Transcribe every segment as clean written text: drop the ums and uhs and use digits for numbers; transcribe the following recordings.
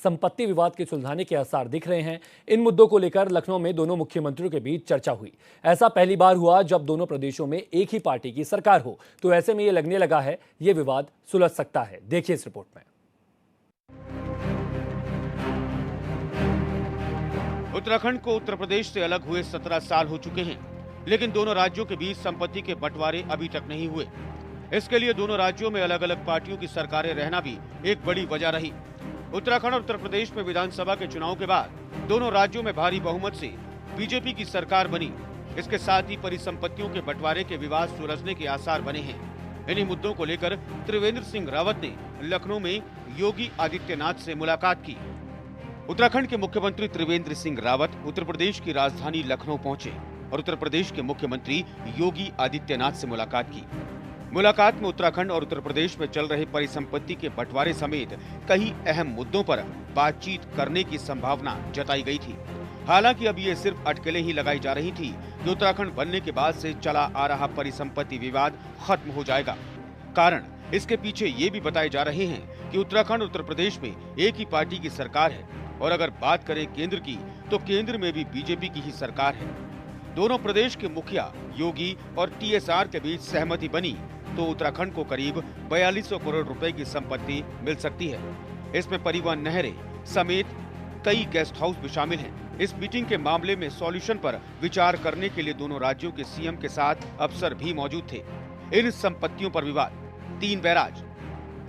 संपत्ति विवाद के सुलझाने के आसार दिख रहे हैं। इन मुद्दों को लेकर लखनऊ में दोनों मुख्यमंत्रियों के बीच चर्चा हुई। ऐसा पहली बार हुआ जब दोनों प्रदेशों में एक ही पार्टी की सरकार हो, तो ऐसे में ये लगने लगा है ये विवाद सुलझ सकता है। देखिए इस रिपोर्ट में। उत्तराखंड को उत्तर प्रदेश से अलग हुए 17 साल हो चुके हैं, लेकिन दोनों राज्यों के बीच संपत्ति के बंटवारे अभी तक नहीं हुए। इसके लिए दोनों राज्यों में अलग अलग पार्टियों की सरकारें रहना भी एक बड़ी वजह रही। उत्तराखंड और उत्तर प्रदेश में विधानसभा के चुनाव के बाद दोनों राज्यों में भारी बहुमत से बीजेपी की सरकार बनी। इसके साथ ही परिसंपत्तियों के बंटवारे के विवाद सुलझने के आसार बने हैं। इन्हीं मुद्दों को लेकर त्रिवेंद्र सिंह रावत ने लखनऊ में योगी आदित्यनाथ से मुलाकात की। उत्तराखंड के मुख्यमंत्री त्रिवेंद्र सिंह रावत उत्तर प्रदेश की राजधानी लखनऊ पहुंचे और उत्तर प्रदेश के मुख्यमंत्री योगी आदित्यनाथ से मुलाकात की। मुलाकात में उत्तराखंड और उत्तर प्रदेश में चल रहे परिसंपत्ति के बंटवारे समेत कई अहम मुद्दों पर बातचीत करने की संभावना जताई गई थी। हालांकि अब ये सिर्फ अटकलें ही लगाई जा रही थी कि उत्तराखंड बनने के बाद से चला आ रहा परिसंपत्ति विवाद खत्म हो जाएगा। कारण इसके पीछे ये भी बताए जा रहे हैं कि उत्तराखंड और उत्तर प्रदेश में एक ही पार्टी की सरकार है और अगर बात करें केंद्र की तो केंद्र में भी बीजेपी की ही सरकार है। दोनों प्रदेश के मुखिया योगी और टीएसआर के बीच सहमति बनी तो उत्तराखंड को करीब 4200 करोड़ रुपए की संपत्ति मिल सकती है। इसमें परिवहन नहरें समेत कई गेस्ट हाउस भी शामिल हैं। इस मीटिंग के मामले में सॉल्यूशन पर विचार करने के लिए दोनों राज्यों के सीएम के साथ अफसर भी मौजूद थे। इन संपत्तियों पर विवाद 3 बैराज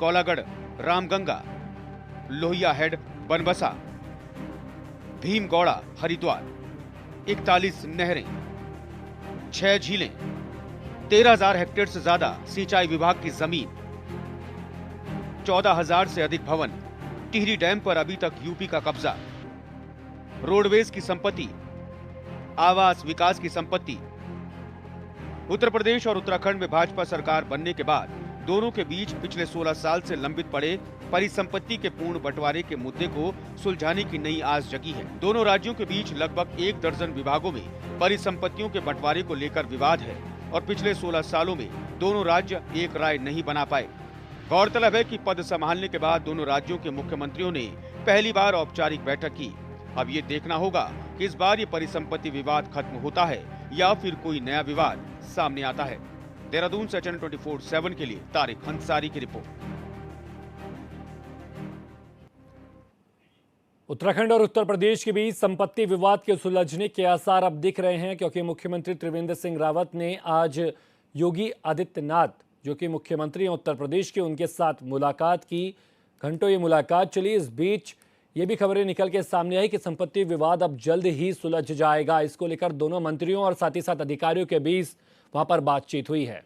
कौलागढ़, रामगंगा, लोहिया हेड, बनबसा, भीमगौड़ा, हरिद्वार, 41 नहरें, 6 झीलें, 13,000 हेक्टेयर से ज्यादा सिंचाई विभाग की जमीन, 14,000 से अधिक भवन, टिहरी डैम पर अभी तक यूपी का कब्जा, रोडवेज की संपत्ति, आवास विकास की संपत्ति। उत्तर प्रदेश और उत्तराखंड में भाजपा सरकार बनने के बाद दोनों के बीच पिछले 16 साल से लंबित पड़े परिसंपत्ति के पूर्ण बंटवारे के मुद्दे को सुलझाने की नई आस जगी है। दोनों राज्यों के बीच लगभग 1 दर्जन विभागों में परिसंपत्तियों के बंटवारे को लेकर विवाद है और पिछले 16 सालों में दोनों राज्य एक राय नहीं बना पाए। गौरतलब है कि पद संभालने के बाद दोनों राज्यों के मुख्यमंत्रियों ने पहली बार औपचारिक बैठक की। अब ये देखना होगा कि इस बार ये परिसंपत्ति विवाद खत्म होता है या फिर कोई नया विवाद सामने आता है। देहरादून से चैनल 24/7 के लिए तारिक अंसारी की रिपोर्ट। उत्तराखंड और उत्तर प्रदेश के बीच संपत्ति विवाद के सुलझने के आसार अब दिख रहे हैं, क्योंकि मुख्यमंत्री त्रिवेंद्र सिंह रावत ने आज योगी आदित्यनाथ, जो कि मुख्यमंत्री हैं उत्तर प्रदेश के, उनके साथ मुलाकात की। घंटों ये मुलाकात चली। इस बीच ये भी खबरें निकल के सामने आई कि संपत्ति विवाद अब जल्द ही सुलझ जाएगा। इसको लेकर दोनों मंत्रियों और साथ ही साथ अधिकारियों के बीच वहां पर बातचीत हुई है।